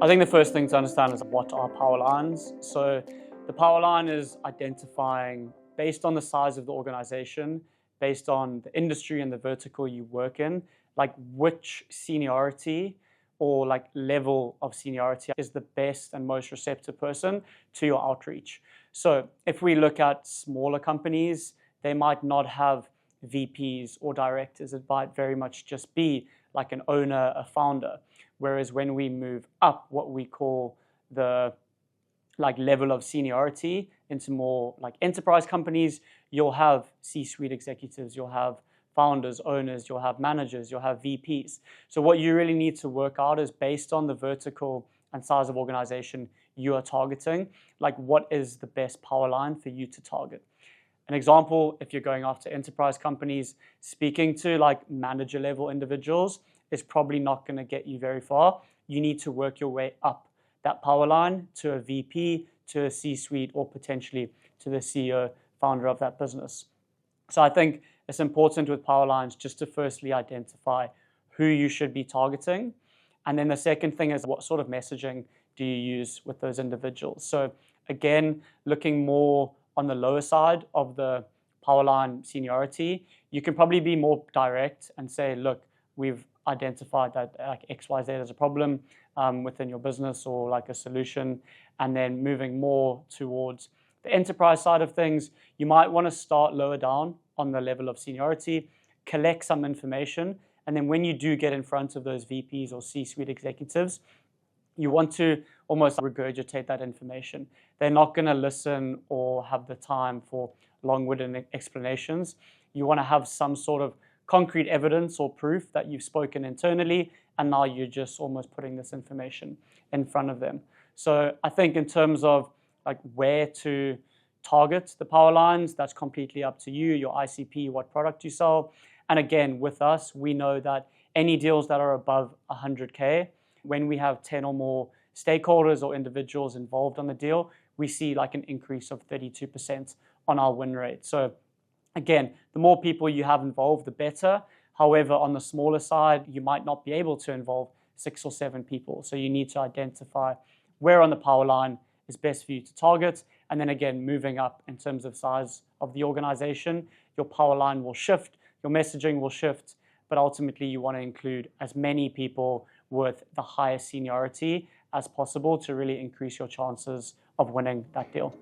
I think the first thing to understand is what are power lines. So the power line is identifying, based on the size of the organization, based on the industry and the vertical you work in, like which seniority or like level of seniority is the best and most receptive person to your outreach. So if we look at smaller companies, they might not have VPs or directors. It might very much just be like an owner, a founder. Whereas when we move up what we call the level of seniority into more like enterprise companies, you'll have C-suite executives, you'll have founders, owners, you'll have managers, you'll have VPs. So what you really need to work out is based on the vertical and size of organization you are targeting, like what is the best power line for you to target. An example, if you're going after enterprise companies, speaking to like manager level individuals is probably not going to get you very far. You need to work your way up that power line to a VP, to a C-suite, or potentially to the CEO, founder of that business. So I think it's important with power lines just to firstly identify who you should be targeting. And then the second thing is what sort of messaging do you use with those individuals? So again, looking more on the lower side of the power line seniority, you can probably be more direct and say, look, we've identified that like XYZ is a problem within your business or like a solution. And then moving more towards the enterprise side of things, you might want to start lower down on the level of seniority, collect some information. And then when you do get in front of those VPs or C-suite executives, you want to almost regurgitate that information. They're not going to listen or have the time for long-winded explanations. You want to have some sort of concrete evidence or proof that you've spoken internally, and now you're just almost putting this information in front of them. So I think in terms of like where to target the power lines, that's completely up to you, your ICP, what product you sell. And again, with us, we know that any deals that are above 100K, when we have 10 or more stakeholders or individuals involved on the deal, we see like an increase of 32% on our win rate. So again, the more people you have involved, the better. However, on the smaller side, you might not be able to involve 6 or 7 people. So you need to identify where on the power line is best for you to target. And then again, moving up in terms of size of the organization, your power line will shift, your messaging will shift, but ultimately you want to include as many people with the highest seniority as possible to really increase your chances of winning that deal.